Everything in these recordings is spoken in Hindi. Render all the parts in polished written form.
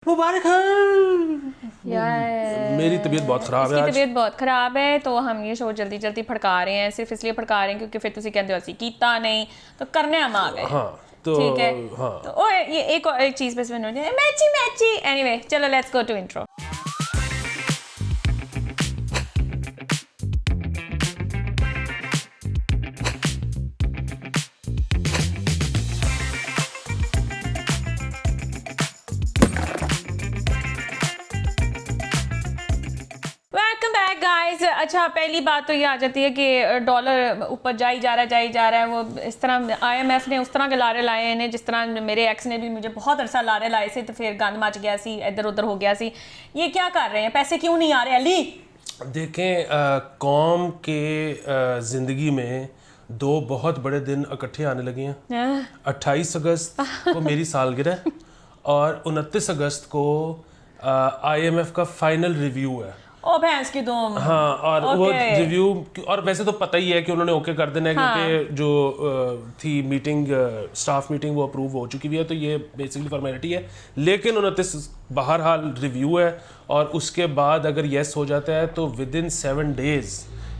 मुबारक यार मेरी तबीयत बहुत ख़राब है आज। तबीयत बहुत ख़राब है तो हम ये शो जल्दी जल्दी फड़का रहे हैं, सिर्फ इसलिए फड़का रहे हैं क्योंकि फिर तुसी कहते हो असी कीता नहीं तो करने हम आ गए। हाँ तो ठीक है हाँ तो ओ ये एक चीज़ बस मैंने मैची एनीवे चलो let's go to intro. Welcome back guys. अच्छा पहली बात तो ये आ जाती है कि डॉलर ऊपर जा ही जा रहा है वो इस तरह IMF ने उस तरह के लारे लाए हैं जिस तरह मेरे एक्स ने भी मुझे बहुत अरसा लारे लाए थे तो फिर गंद मच गया सी, इधर उधर हो गया सी। ये क्या कर रहे हैं, पैसे क्यों नहीं आ रहे अली? देखें कौम के ज़िंदगी में दो बहुत बड़े दिन इकट्ठे आने लगे हैं। 28 अगस्त को मेरी सालगिरह है और 29 अगस्त को IMF का फाइनल रिव्यू है। ओ भैंस की दुम। हाँ और वो रिव्यू और वैसे तो पता ही है कि उन्होंने ओके कर देना है क्योंकि जो थी मीटिंग स्टाफ मीटिंग वो अप्रूव हो चुकी हुई है, तो ये बेसिकली फॉर्मेलिटी है। लेकिन 29 बहरहाल रिव्यू है और उसके बाद अगर येस हो जाता है तो विद इन 7 डेज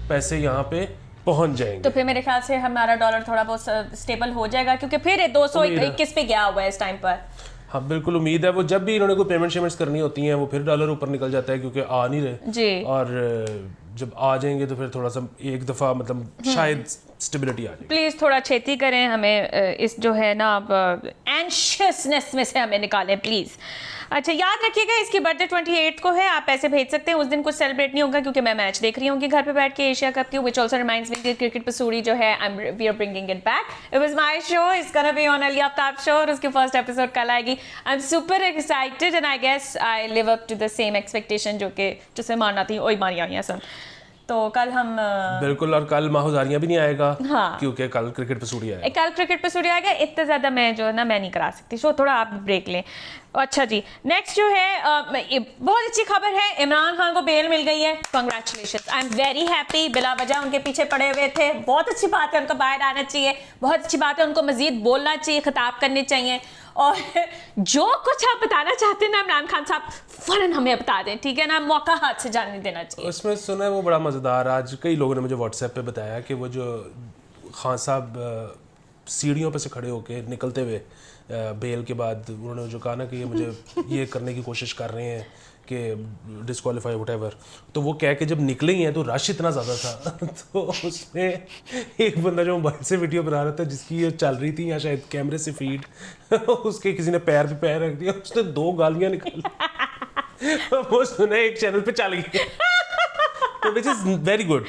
पैसे यहाँ पे पहुंच जाएंगे। तो फिर मेरे ख्याल से हमारा डॉलर थोड़ा बहुत स्टेबल हो जाएगा क्योंकि फिर 221 पे गया हुआ है इस टाइम पर। हाँ बिल्कुल उम्मीद है। वो जब भी इन्होंने कोई पेमेंट शेमेंट्स करनी होती हैं वो फिर डॉलर ऊपर निकल जाता है क्योंकि आ नहीं रहे जी। और जब आ जाएंगे तो फिर थोड़ा सा एक दफ़ा मतलब शायद स्टेबिलिटी आ जाएगी। प्लीज़ थोड़ा छेती करें, हमें इस जो है ना अब एंशियसनेस में से हमें निकालें प्लीज़। अच्छा याद रखिएगा इसकी बर्थडे 28 को है, आप पैसे भेज सकते हैं। उस दिन कुछ सेलिब्रेट नहीं होगा क्योंकि मैं मैच देख रही हूँ घर पे बैठ के एशिया कप की, विच ऑल्सो रिमाइंड्स मी कि क्रिकेट पसूड़ी जो है we are bringing it back. It was my show, it's gonna be on Ali Aftab show और उसकी फर्स्ट एपिसोड कल आएगी। I am super excited and I guess I live up to the same expectation जो कि जिससे मारना थी वही मारियाँ हुई हैं सब। तो कल हम बिल्कुल, और कल माहौजारियाँ भी नहीं आएगा। हाँ। क्योंकि कल क्रिकेट पे सूर्य आएगा। कल क्रिकेट पे सूर्य आएगा। इतना ज़्यादा मैं जो है ना मैं नहीं करा सकती, सो थोड़ा आप ब्रेक लें। अच्छा जी नेक्स्ट जो है बहुत अच्छी खबर है, इमरान खान को बेल मिल गई है। Congratulations, I am very happy. बिला वजह उनके पीछे पड़े हुए थे, बहुत अच्छी बात है, उनको बाहर आना चाहिए, बहुत अच्छी बात है, उनको मजीद बोलना चाहिए, खिताब करने चाहिए और जो कुछ आप बताना चाहते हैं ना इमरान खान साहब फौरन हमें बता दें, ठीक है ना, मौका हाथ से जाने देना चाहिए। उसमें सुना है वो बड़ा मज़ेदार, आज कई लोगों ने मुझे व्हाट्सएप पे बताया कि वो जो खान साहब सीढ़ियों पे से खड़े होके निकलते हुए बेल के बाद उन्होंने जो कहा ना कि ये मुझे ये करने की कोशिश कर रहे हैं कि डिस्क्वालीफाई व्हाटएवर, तो वो कह के जब निकले ही हैं तो रश इतना ज़्यादा था तो उसमें एक बंदा जो मोबाइल से वीडियो बना रहा था जिसकी ये चल रही थी या शायद कैमरे से फीड उसके किसी ने पैर पे पैर रख दिया, उसने 2 गालियाँ निकाली वो सुना एक चैनल पे चल गया तो which is very good,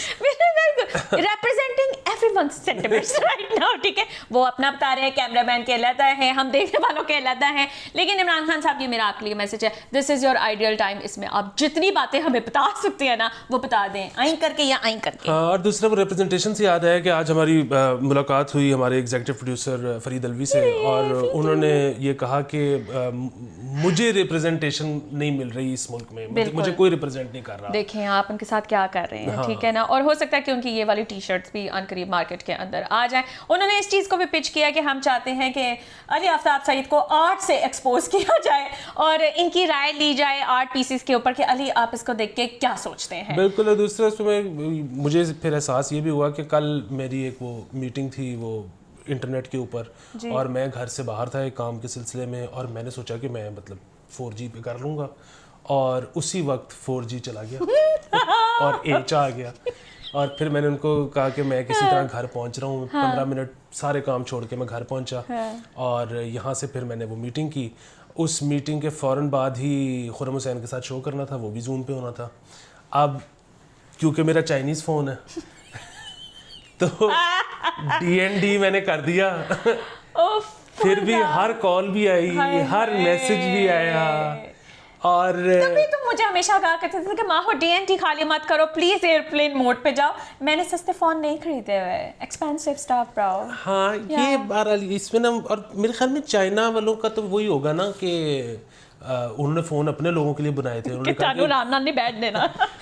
representing everyone's sentiments right now, ठीक है। वो अपना बता रहे हैं, कैमरामैन कहलाता है, हम देखने वालों कहलाता है, लेकिन इमरान खान साहब ये मेरा आखिरी मैसेज है, this is your ideal time. इसमें आप जितनी बातें हमें बता सकते हैं ना वो बता दें, आई करके या आई करके। हाँ, और दूसरा वो रिप्रेजेंटेशन से याद है कि आज हमारी मुलाकात हुई हमारे एग्जीक्यूटिव प्रोड्यूसर फरीद अलवी से और उन्होंने ये कहा कि मुझे रिप्रेजेंटेशन नहीं मिल रही इस मुल्क में, मुझे कोई रिप्रेजेंट नहीं कर रहा। देखें आप उनके साथ क्या कर रहे हैं, ठीक है ना, और हो सकता है कि उनकी ये वाली टी शर्ट्स भी अनकरीब मार्केट के अंदर आ जाए। उन्होंने इस चीज़ को भी पिच किया कि हम चाहते हैं कि अली आफ्ताब सईद को आर्ट से एक्सपोज किया जाए और इनकी राय ली जाए आर्ट पीसेस के ऊपर कि अली आप इसको देख के क्या सोचते हैं। बिल्कुल, और दूसरा उसमें मुझे फिर एहसास ये भी हुआ कि कल मेरी एक वो मीटिंग थी वो इंटरनेट के ऊपर और मैं घर से बाहर था एक काम के सिलसिले में और मैंने सोचा कि मैं मतलब 4G पे कर लूँगा और उसी वक्त 4G चला गया और H आ गया और फिर मैंने उनको कहा कि मैं किसी तरह घर पहुंच रहा हूँ। 15 मिनट सारे काम छोड़ के मैं घर पहुंचा और यहाँ से फिर मैंने वो मीटिंग की। उस मीटिंग के फ़ौरन बाद ही खुर्रम हुसैन के साथ शो करना था, वो भी जूम पे होना था। अब क्योंकि मेरा चाइनीज़ फ़ोन है तो DND मैंने कर दिया फिर भी हर कॉल भी आई, हर मैसेज भी आया और तभी तुम मुझे हमेशा कहा करते थे कि माँ हो DND खाली मत करो प्लीज, एयरप्लेन मोड पे जाओ। मैंने सस्ते फोन नहीं खरीदे हुए, एक्सपेंसिव स्टफ ब्रो। हाँ ये बहरहाल इसमें ना, और मेरे ख्याल में चाइना वालों का तो वही होगा ना कि उन्होंने फ़ोन अपने लोगों के लिए बनाए थे। उन्होंने कहा कि राम नाम नहीं बैठ देना।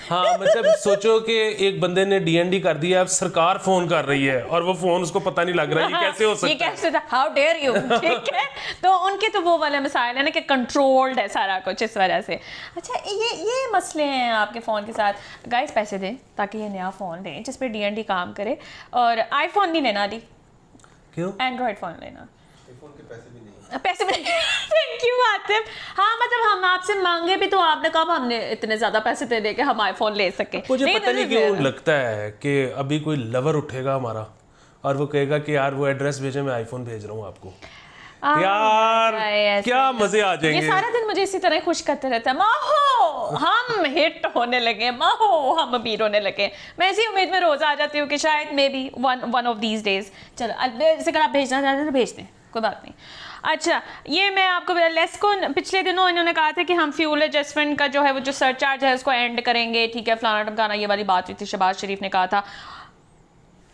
हाँ मतलब सोचो कि एक बंदे ने DND कर दिया, अब सरकार फ़ोन कर रही है और वो फ़ोन उसको पता नहीं लग रहा है, ये कैसे हो सकता है? ये कैसे था? हाउ डेयर यू, ठीक है। तो उनके तो वो वाले मसाइल है ना कि कंट्रोल्ड है सारा कुछ इस वजह से। अच्छा ये मसले हैं आपके फ़ोन के साथ। गाइस पैसे दें ताकि ये नया फ़ोन दें जिस पे DND काम करे, और आईफोन नहीं लेना अली, क्यों? एंड्रॉयड फ़ोन लेना। पैसे भी नहीं। Thank you Atif. हाँ मतलब हम आपसे मांगे भी तो आपने कहा हमने इतने ज्यादा पैसे दे दे के हम आईफोन ले सके। मुझे पता नहीं क्यों लगता है कि अभी कोई लवर उठेगा हमारा और वो कहेगा कि यार वो एड्रेस भेजे, मैं आईफोन भेज रहा हूँ आपको। यार क्या मजे आ जाएंगे। ये सारा दिन मुझे इसी तरह खुश करते रहता है, माहो हम हिट होने लगे, माहो हम अमीर होने लगे। मैं इसी उम्मीद में रोज आ जाती हूँ कि शायद may be one of these days. चलो अगर आप भेजना चाहते हैं तो भेज दें, कोई बात नहीं। अच्छा ये मैं आपको लेस्को पिछले दिनों इन्होंने कहा था कि हम फ्यूल एडजस्टमेंट का जो है वो जो सरचार्ज है उसको एंड करेंगे, ठीक है फलाना टमकाना, ये वाली बात हुई थी। शहबाज शरीफ ने कहा था,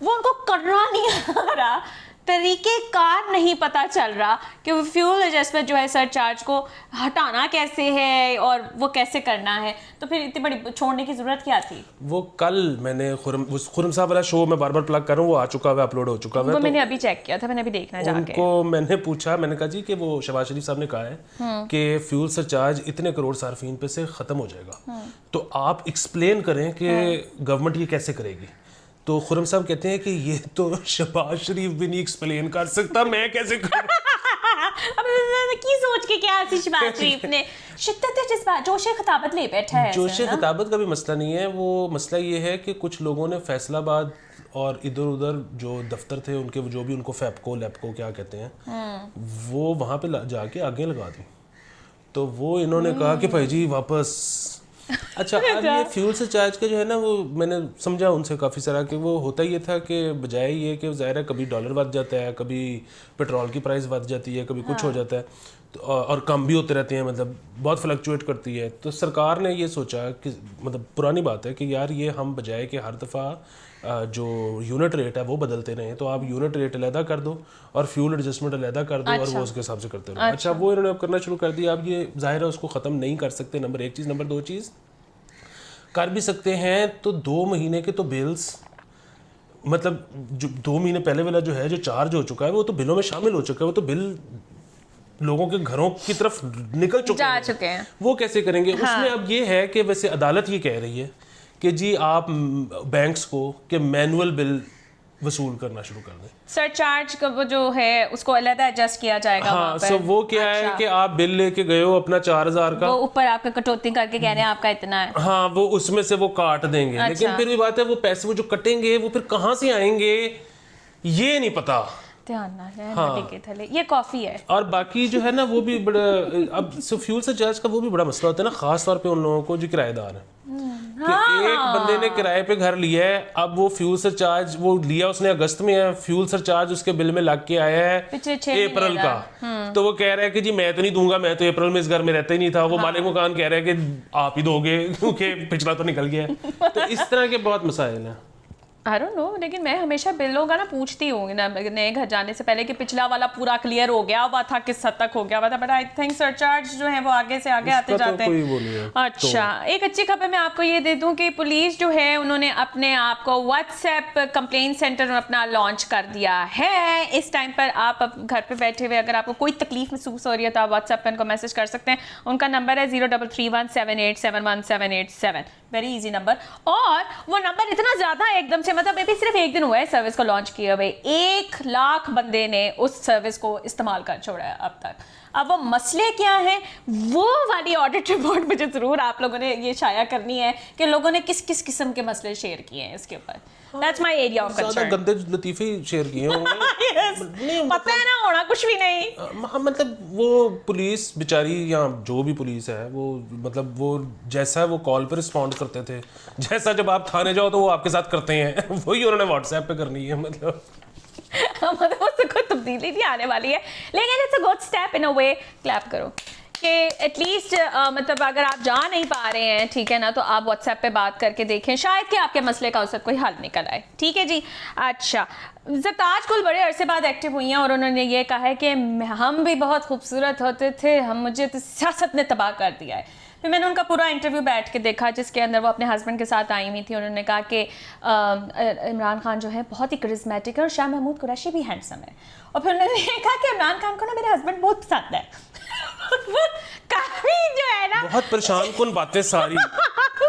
वो उनको करना नहीं आ रहा, तरीक़ेकार नहीं पता चल रहा कि वो फ्यूल एडजस्टमेंट जो है सरचार्ज को हटाना कैसे है और वो कैसे करना है। तो फिर इतनी बड़ी छोड़ने की ज़रूरत क्या थी? वो कल मैंने खुरम साहब वाला शो मैं बार बार प्लग कर रहा हूँ, वो आ चुका है, अपलोड हो चुका है। वो मैंने अभी चेक किया था, मैंने अभी देखना जाके। उनको मैंने पूछा, मैंने कहा जी कि वो शहबाज शरीफ साहब ने कहा है कि फ्यूल सरचार्ज इतने करोड़ सार्फिन पे से ख़त्म हो जाएगा, तो आप एक्सप्लेन करें कि गवर्नमेंट ये कैसे करेगी। तो खुरम साहब कहते हैं कि ये तो शहबाज शरीफ भी नहीं एक्सप्लेन कर सकता, मैं कैसे करूं? की सोच के क्या शहबाज शरीफ ने शिद्दत जज्बा जोश खिताबत ले बैठा है। जोश खिताबत का भी मसला नहीं है, वो मसला ये है कि कुछ लोगों ने फैसलाबाद और इधर उधर जो दफ्तर थे उनके, जो भी उनको फैपको लैपको क्या कहते हैं, वो वहाँ पे जाके आगे लगा दी। तो वो इन्होंने कहा कि भाई जी वापस। अच्छा अब ये फ्यूल सरचार्ज का जो है ना, वो मैंने समझा उनसे काफ़ी सारा कि वो होता ये था कि बजाय ये कि ज़ाहिर है कभी डॉलर बढ़ जाता है, कभी पेट्रोल की प्राइस बढ़ जाती है, कभी कुछ हो जाता है, तो और कम भी होते रहते हैं, मतलब बहुत फ्लक्चुएट करती है। तो सरकार ने ये सोचा कि मतलब पुरानी बात है कि यार ये हम बजाय कि हर दफ़ा जो यूनिट रेट है वो बदलते रहे, तो आप यूनिट रेट अलहदा कर दो और फ्यूल एडजस्टमेंट अलहदा कर दो। और वो उसके हिसाब से करते रहो। अच्छा वो इन्होंने अब करना शुरू कर दिया। अब ये जाहिर है उसको ख़त्म नहीं कर सकते, नंबर एक चीज़। नंबर दो चीज़ कर भी सकते हैं तो 2 महीने के तो बिल्स, मतलब जो 2 महीने पहले वाला जो है जो चार्ज हो चुका है वो तो बिलों में शामिल हो चुका है, वो तो बिल लोगों के घरों की तरफ निकल चुके हैं। वो कैसे करेंगे? हाँ। उसमें अब ये है कि वैसे अदालत ये कह रही है कि जी आप बैंक्स को कि मैनुअल बिल वसूल करना शुरू कर दें। सरचार्ज का वो जो है उसको अलग एडजस्ट किया जाएगा। हाँ सो वो क्या है कि आप बिल लेके गए हो अपना 4000 का, वो ऊपर आपका कटौती करके कह रहे हैं आपका इतना है। हाँ वो उसमें से वो काट देंगे। अच्छा। लेकिन फिर भी बात है वो पैसे वो जो कटेंगे वो फिर कहाँ से आएंगे ये नहीं पता। ध्यान ना है। हाँ। ये कॉफी है। और बाकी जो है ना वो भी बड़ा अब फ्यूल सरचार्ज का वो भी बड़ा मसला होता है ना, खास तौर पे उन लोगों को जो किराएदार है। कि एक बंदे ने किराए पे घर लिया है, अब वो फ्यूल सरचार्ज वो लिया उसने अगस्त में है, फ्यूल सरचार्ज उसके बिल में लग के आया है अप्रैल का। तो वो कह रहा है कि जी मैं तो नहीं दूंगा, मैं तो अप्रैल में इस घर में रहता ही नहीं था। वो मालिक मकान कह रहा है कि आप ही दोगे क्योंकि पिछला तो निकल गया है। तो इस तरह के बहुत मसाइल हैं। आई डोंट नो, लेकिन मैं हमेशा बिलों का ना पूछती हूँ ना नए घर जाने से पहले कि पिछला वाला पूरा क्लियर हो गया हुआ था, किस हद तक हो गया हुआ था। बट आई थिंक सरचार्ज जो है वो आगे से आगे आते जाते हैं। अच्छा एक अच्छी खबर मैं आपको ये दे दूं कि पुलिस जो है उन्होंने अपने आप को व्हाट्सएप कंप्लेंट सेंटर अपना लॉन्च कर दिया है। इस टाइम पर आप घर पे बैठे हुए अगर आपको कोई तकलीफ महसूस हो रही है तो आप व्हाट्सएप पर उनको मैसेज कर सकते हैं। उनका नंबर है 033178711787। Very easy number. और वो नंबर इतना ज़्यादा एकदम से, मतलब अभी सिर्फ एक दिन हुआ है सर्विस को लॉन्च किए हुए, 1 लाख बंदे ने उस सर्विस को इस्तेमाल कर छोड़ा है अब तक। अब वो मसले क्या है वो वाली ऑडिट रिपोर्ट मुझे ज़रूर आप लोगों ने ये शाया करनी है कि लोगों ने किस किस किस्म के मसले शेयर किए हैं इसके ऊपर। That's my area of concern। गंदे लतीफ़े शेयर किए होंगे। yes, पता है ना होना कुछ भी नहीं। मतलब वो पुलिस बेचारी या जो भी पुलिस है वो मतलब वो जैसा वो कॉल पर रिस्पॉन्ड करते थे, जैसा जब आप थाने जाओ तो वो आपके साथ करते हैं वही उन्होंने व्हाट्सएप पे करनी है। मतलब उससे कोई तब्दीली नहीं आने वाली है, लेकिन it's a good step in a way. Clap करो कि एटलीस्ट मतलब अगर आप जा नहीं पा रहे हैं, ठीक है ना, तो आप व्हाट्सएप पे बात करके देखें, शायद कि आपके मसले का उससे कोई हल निकल आए। ठीक है जी। अच्छा ज़रताज कुल बड़े अरसे बाद एक्टिव हुई हैं और उन्होंने ये कहा है कि हम भी बहुत खूबसूरत होते थे, मुझे तो सियासत ने तबाह कर दिया है। फिर मैंने उनका पूरा इंटरव्यू बैठ के देखा जिसके अंदर वो अपने हस्बैंड के साथ आई हुई थी। उन्होंने कहा कि इमरान खान जो है बहुत ही करिश्मेटिक है और शाह महमूद कुरैशी भी हैंडसम है। और फिर उन्होंने कहा कि इमरान खान को ना मेरे हस्बैंड बहुत पसंद है। काफ़ी जो है ना बहुत परेशान कौन बातें सारी।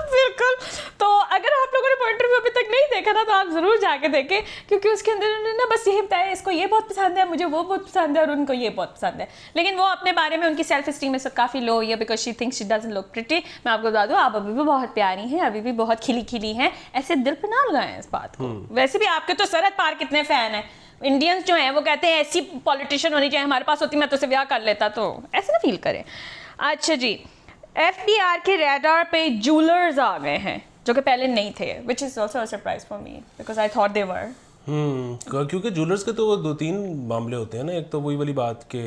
बिल्कुल। तो अगर आप लोगों ने वो इंटरव्यू अभी तक नहीं देखा ना तो आप ज़रूर जाके देखें, क्योंकि उसके अंदर उन्होंने ना बस यही बताया इसको ये बहुत पसंद है, मुझे वो बहुत पसंद है और उनको ये बहुत पसंद है। लेकिन वो अपने बारे में उनकी सेल्फ स्टीम में काफ़ी लो हुई है because she thinks she doesn't look pretty. मैं आपको बता दूँ आप अभी भी बहुत प्यारी हैं, अभी भी बहुत खिली खिली हैं, ऐसे दिल पे ना लगाएं इस बात को। वैसे भी आपके तो सरहद पार कितने फ़ैन हैं। इंडियंस जो हैं वो कहते हैं ऐसी पॉलिटिशियन होनी चाहिए, हमारे पास होती मैं तो उसे ब्याह कर लेता, तो ऐसे ना फील करें। अच्छा जी, FBR के रडार पे जूलर्स आ गए हैं जो कि पहले नहीं थे, which is also a surprise for me because I thought they were. क्योंकि ज्वेलर्स के तो 2-3 मामले होते हैं ना। एक तो वही वाली बात कि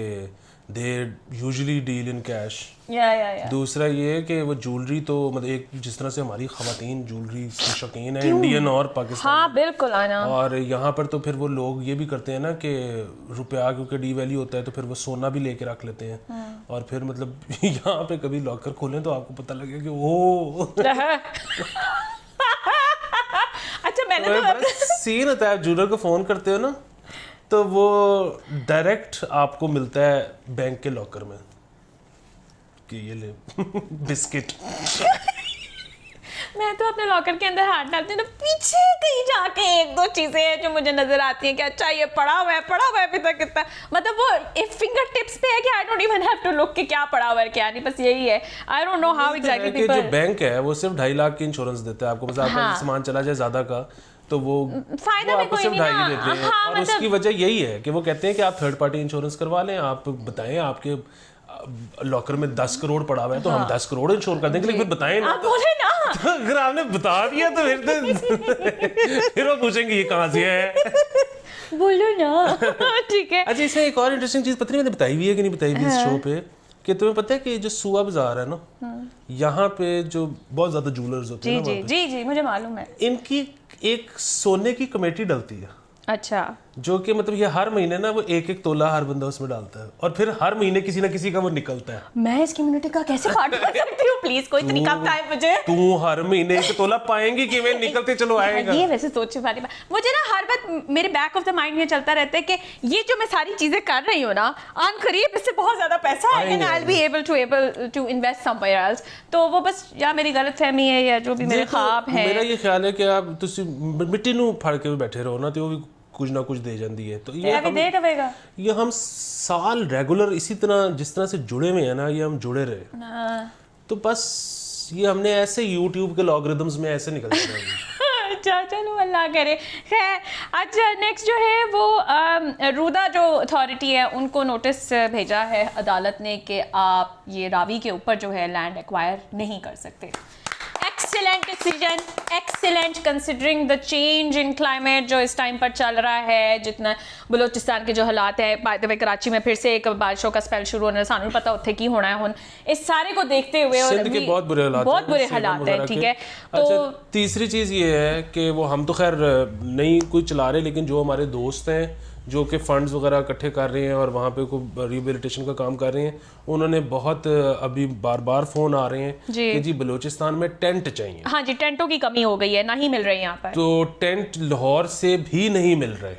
they usually deal in cash. या दूसरा ये है कि वो ज्वेलरी तो मतलब एक जिस तरह से हमारी ख़वातीन ज्वेलरी की शौकीन है, इंडियन और पाकिस्तान। हाँ बिल्कुल आना। और यहाँ पर तो फिर वो लोग ये भी करते हैं ना कि रुपया क्योंकि डी वैल्यू होता है तो फिर वो सोना भी लेके रख लेते हैं। और फिर मतलब यहाँ पे कभी लॉकर खोलें तो आपको पता लगे कि वो अच्छा मैंने तो बड़ा सीन होता है। आप ज्वेलर को फ़ोन करते हो ना तो वो डायरेक्ट आपको मिलता है बैंक के लॉकर में कि ये ले बिस्किट। मैं तो अपने लॉकर के अंदर हाथ डालती हूँ ना, पीछे कहीं जाके एक दो चीजें हैं जो मुझे नजर आती हैं कि अच्छा ये पड़ा हुआ है अभी तक कितना, मतलब वो एक फिंगर टिप्स पे है कि I don't even have to look कि क्या पड़ा हुआ है क्या नहीं, बस यही है। I don't know how exactly people. जो बैंक है वो सिर्फ 2.5 लाख की इंश्योरेंस देता है आपको, बस आपका सामान चला जाए ज्यादा का तो वो फायदा भी आपको कोई सिर्फ नहीं 2.5 ना। देते हैं। हाँ, और उसकी वजह यही है कि वो कहते हैं कि आप थर्ड पार्टी इंश्योरेंस करवा लें, आप बताएं आपके लॉकर में 10 करोड़ पड़ा हुआ है तो हम 10 करोड़ इंश्योर कर देंगे, लेकिन फिर बताएं ना। आप बोले ना। तो अगर आपने बता दिया तो फिर वो पूछेंगे ये कहाँ से है। बोलो ना। ठीक है। अच्छा इसमें एक और इंटरेस्टिंग चीज पता नहीं मैंने बताई हुई है कि नहीं बताई हुई इस शो पे, कि तुम्हें पता है कि जो सुआ बाजार है ना यहाँ पे जो बहुत ज्यादा ज्वेलर्स होते हैं ना, जी मुझे मालूम है। इनकी एक सोने की कमेटी डलती है। अच्छा। जो कि मतलब ये हर महीने ना वो 1-1 तोला हर बंदा उसमें डालता है और फिर हर महीने किसी ना किसी का वो निकलता है। मैं इस कम्युनिटी का कैसे पार्ट कर सकती हूँ? प्लीज कोई तरीका बताए मुझे। तू हर महीने 1 तोला पाएंगी कि मैं निकलते चलो आएगा। ये वैसे सोचने वाली बात मुझे ना हर बात मेरे बैक ऑफ द माइंड में चलता रहता है कि ये जो मैं सारी चीजें कर रही हूँ ना आन करीब इससे बहुत ज्यादा पैसा आएगा and I will be able to invest somewhere else. तो वो बस या मेरी गलतफहमी है या जो भी मेरे ख्वाब है। मेरा ये ख्याल है कि आप तुसी मिट्टी नू फाड़ के बैठे रहो ना तो वो भी कुछ ना कुछ दे जाती है। तो ये हम साल रेगुलर इसी तरह जिस तरह से जुड़े हुए हैं ना, ये हम जुड़े रहे तो बस ये हमने ऐसे YouTube के लॉगरिदम्स में ऐसे निकल जाएंगे। अच्छा चलो अल्लाह करे खैर। अच्छा नेक्स्ट जो है वो रूदा जो अथॉरिटी है उनको नोटिस भेजा है अदालत ने कि आप ये रावी के ऊपर जो है लैंड एक्वायर नहीं कर सकते। Excellent decision, excellent considering the change in climate जो इस टाइम पर चल रहा है, जितना बलूचिस्तान के जो हालात है, बाय द वे कराची में फिर से एक बारिशों का स्पेल शुरू होने सानू पता होता है की होना है हुन इस सारे को देखते हुए और सिंध के बहुत बुरे हालात हैं। ठीक है। तो अच्छा, तीसरी चीज़ ये है कि वो हम तो खैर नहीं कुछ चला रहे, लेकिन जो हमारे दोस्त हैं जो कि फंड्स वगैरह इकट्ठे कर रहे हैं और वहाँ पे कोई रिहेबिलिटेशन का काम कर रहे हैं, उन्होंने बहुत अभी बार फ़ोन आ रहे हैं कि जी बलूचिस्तान में टेंट चाहिए। हाँ जी, टेंटों की कमी हो गई है, नहीं मिल रही यहाँ पर। तो टेंट लाहौर से भी नहीं मिल रहे।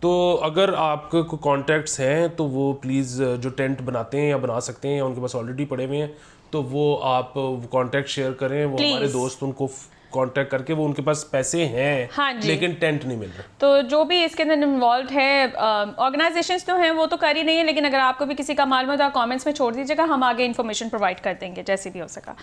तो अगर आपके कोई कॉन्टैक्ट्स हैं तो वो प्लीज़ जो टेंट बनाते हैं या बना सकते हैं या उनके पास ऑलरेडी पड़े हुए हैं तो वो आप कॉन्टैक्ट शेयर करें। वो हमारे दोस्त उनको कांटेक्ट करके वो उनके पास पैसे हैं हाँ लेकिन टेंट नहीं मिल रहा। तो जो भी इसके अंदर इन्वॉल्व है ऑर्गेनाइजेशंस तो हैं वो तो कर ही नहीं है, लेकिन अगर आपको भी किसी का मालूम है तो आप कमेंट्स में छोड़ दीजिएगा, हम आगे इन्फॉर्मेशन प्रोवाइड कर देंगे जैसे भी हो सका।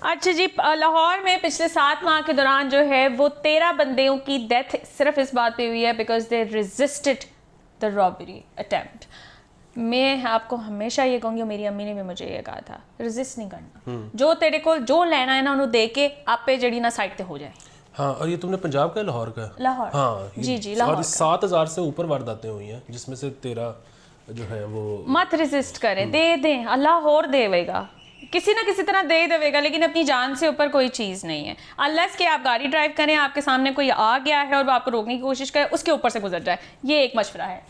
अच्छा जी, लाहौर में पिछले 7 माह के दौरान जो है वो 13 बंदियों की डेथ सिर्फ इस बात पे हुई है because they resisted the robbery attempt. मैं आपको हमेशा ये कहूँगी, मेरी अम्मी ने भी मुझे ये कहा था, रेजिस्ट नहीं करना, जो तेरे को जो लेना है ना उन्होंने दे के आप पे जड़ी ना साइड पे हो जाए। हाँ, और ये तुमने पंजाब का लाहौर का? लाहौर। हाँ जी लाहौर। 7,000 से ऊपर वारदातें हुई हैं जिसमें से 13 जो है वो। मत रेजिस्ट करें, दे दें, अल्लाह और देगा, किसी ना किसी तरह दे देगा, लेकिन अपनी जान से ऊपर कोई चीज़ नहीं है। अनलेस कि आप गाड़ी ड्राइव करें, आपके सामने कोई आ गया है और वो आपको रोकने की कोशिश करे, उसके ऊपर से गुजर जाए, ये एक मशवरा है।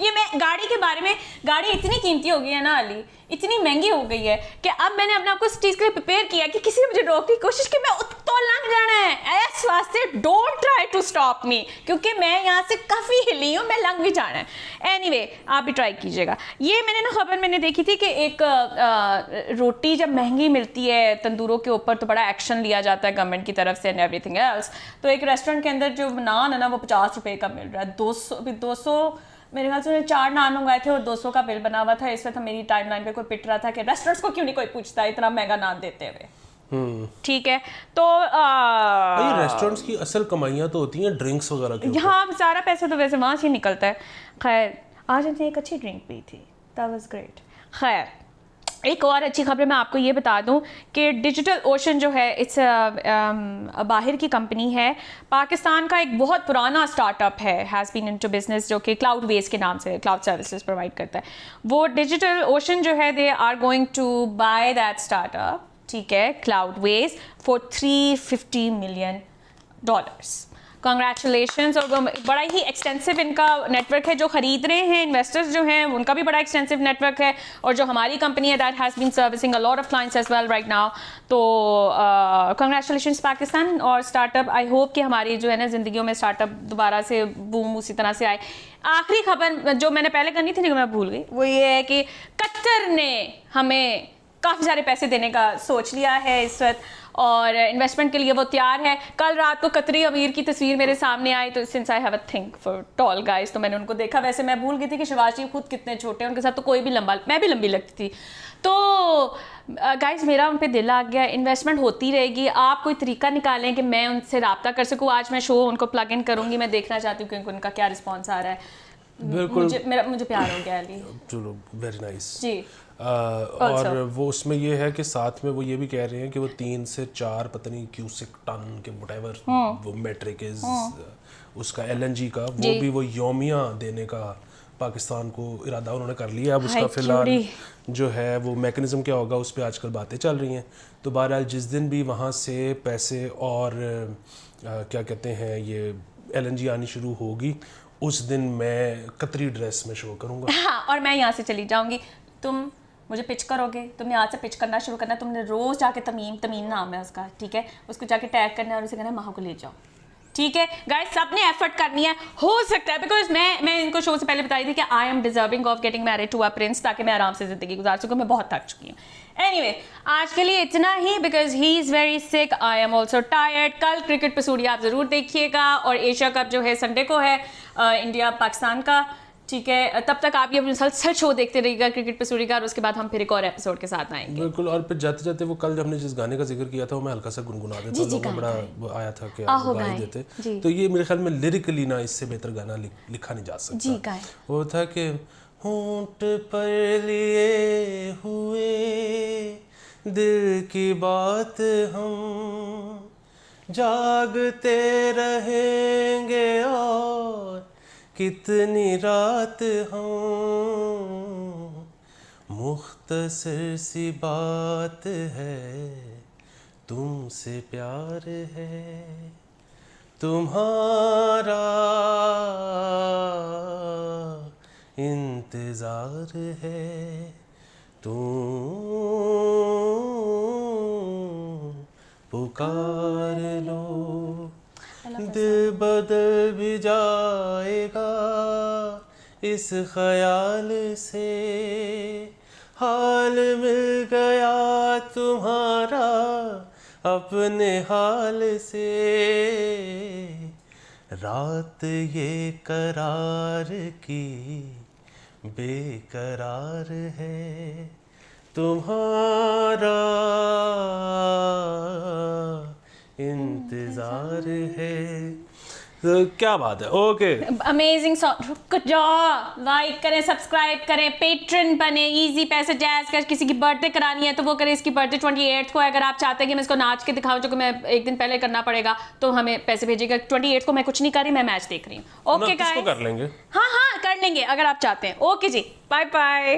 ये मैं गाड़ी के बारे में, गाड़ी इतनी कीमती हो गई है ना अली, इतनी महंगी हो गई है कि अब मैंने अपने आप को इस चीज़ के लिए प्रिपेयर किया कि किसी ने मुझे रोकने की कोशिश की, मैं तो लग जाना है। इस वास्ते don't try to stop me, क्योंकि मैं यहाँ से काफ़ी हिली हूँ, मैं लंग भी जाना है। एनीवे, आप भी ट्राई कीजिएगा। ये मैंने ना खबर मैंने देखी थी कि एक रोटी जब महंगी मिलती है तंदूरों के ऊपर तो बड़ा एक्शन लिया जाता है गवर्नमेंट की तरफ से एंड एवरीथिंग एल्स। तो एक रेस्टोरेंट के अंदर जो नान है ना वो 50 रुपये का मिल रहा है। 200 मेरे ख्याल से 4 नान मंगवाए थे और 200 का बिल बना हुआ था। इस वक्त मेरी टाइमलाइन पे कोई पिट रहा था कि रेस्टोरेंट्स को क्यों नहीं कोई पूछता इतना महंगा नान देते हुए। ठीक है, तो ये रेस्टोरेंट्स की असल कमाइयाँ तो होती हैं ड्रिंक्स वगैरह की। हाँ, सारा पैसा तो वैसे वहाँ से निकलता है। खैर, आज हमने एक अच्छी ड्रिंक पी थी, दैट वाज ग्रेट। खैर, एक और अच्छी खबर मैं आपको ये बता दूं कि डिजिटल ओशन जो है इट्स बाहर की कंपनी है, पाकिस्तान का एक बहुत पुराना स्टार्टअप है, हैज़ बीन इनटू बिजनेस, जो कि क्लाउड वेज के नाम से क्लाउड सर्विसेज प्रोवाइड करता है। वो डिजिटल ओशन जो है they are going to buy that startup, ठीक है, Cloudways for $350 million. Congratulations. और बड़ा ही एक्सटेंसिव इनका नेटवर्क है, जो खरीद रहे हैं इन्वेस्टर्स जो हैं उनका भी बड़ा एक्सटेंसिव नेटवर्क है, और जो हमारी कंपनी है that has been servicing a lot of clients as well right now. तो कॉन्ग्रेचुलेशंस पाकिस्तान और स्टार्टअप। आई होप कि हमारी जो है ना ज़िंदगियों में स्टार्टअप दोबारा से बूम उसी तरह से आए। आखिरी खबर जो मैंने पहले करनी थी लेकिन मैं भूल गई, वो ये है कि कतर ने हमें काफ़ी सारे पैसे देने का सोच लिया है इस वक्त, और इन्वेस्टमेंट के लिए वो तैयार है। कल रात को कतरी अमीर की तस्वीर मेरे सामने आई, तो since I have a think for tall guys, तो मैंने उनको देखा। वैसे मैं भूल गई थी कि शिवाजी खुद कितने छोटे हैं, उनके साथ तो कोई भी लंबा, मैं भी लंबी लगती थी। तो गाइस मेरा उन पे दिल आ गया, इन्वेस्टमेंट होती रहेगी। आप कोई तरीका निकालें कि मैं उनसे रब्ता कर सकूँ। आज मैं शो उनको प्लग इन करूँगी, मैं देखना चाहती हूँ कि उनका क्या रिस्पॉन्स आ रहा है। बिल्कुल, मुझे प्यार हो गया अली। चलो, वेरी नाइस जी। और वो उसमें ये है कि साथ में वो ये भी कह रहे हैं कि वो 3 से 4 पता नहीं क्यूसिक टन के व्हाटएवर वो मेट्रिक इज उसका LNG का वो यौमिया देने का पाकिस्तान को इरादा उन्होंने कर लिया। अब उसका फिलहाल जो है वो मैकेनिज्म क्या होगा उस पर आजकल बातें चल रही हैं। तो बहरहाल जिस दिन भी वहाँ से पैसे और क्या कहते हैं ये LNG आनी शुरू होगी, उस दिन मैं कतरी ड्रेस में शो करूँगा। हाँ, और मैं यहाँ से चली जाऊँगी, तुम मुझे पिच करोगे, तुमने आज से पिच करना शुरू करना है। तुमने रोज़ जाके तमीम नाम है उसका, ठीक है, उसको जाके टैग करना है और उसे कहना है माह को ले जाओ, ठीक है। गाइस सबने एफर्ट करनी है, हो सकता है बिकॉज मैं इनको शो से पहले बताई थी कि I am deserving of getting married to a prince, ताकि मैं आराम से ज़िंदगी गुजार सकूँ। मैं बहुत थक चुकी हूँ। एनीवे, आज के लिए इतना ही, because he is very sick, I am also tired. कल क्रिकेट पसूड़ी आप ज़रूर देखिएगा, और एशिया कप जो है संडे को है, इंडिया पाकिस्तान का, ठीक है। तब तक आप ये मुसलसल शो देखते रहिएगा क्रिकेट पसूड़ी का, और उसके बाद हम फिर एक और एपिसोड के साथ आएंगे। बिल्कुल, और फिर जाते जाते वो कल हमने जिस गाने का जिक्र किया था वो मैं हल्का सा गुनगुना देता, लोगों में बड़ा आया था कि आप गा ही देते। तो ये मेरे ख्याल में लिरिकली ना इससे बेहतर गाना लिखा नहीं जा सकता। जी गाएं। वो था कि होंठ पर लिए हुए दिल की बात हम जागते रहेंगे और कितनी रात हम, मुख्तसर सी बात है तुमसे प्यार है तुम्हारा इंतजार है, तुम पुकार लो दिल बदल भी जाएगा इस ख्याल से, हाल मिल गया तुम्हारा अपने हाल से, रात ये करार की बेकरार है तुम्हारा इंतजार है। तो क्या बात है, ओके, अमेजिंग सॉन्ग। लाइक करें, सब्सक्राइब करें, पेट्रन बने, इजी पैसे जैज़ कर। किसी की बर्थडे करानी है तो वो करें। इसकी बर्थडे 28 को है। अगर आप चाहते हैं कि मैं इसको नाच के दिखाऊं, जो कि मैं एक दिन पहले करना पड़ेगा, तो हमें पैसे भेजिएगा। 28 को मैं कुछ नहीं कर रही, मैं मैच देख रही हूँ। ओके गाइस, कर लेंगे, हाँ कर लेंगे अगर आप चाहते हैं। ओके जी, बाय बाय।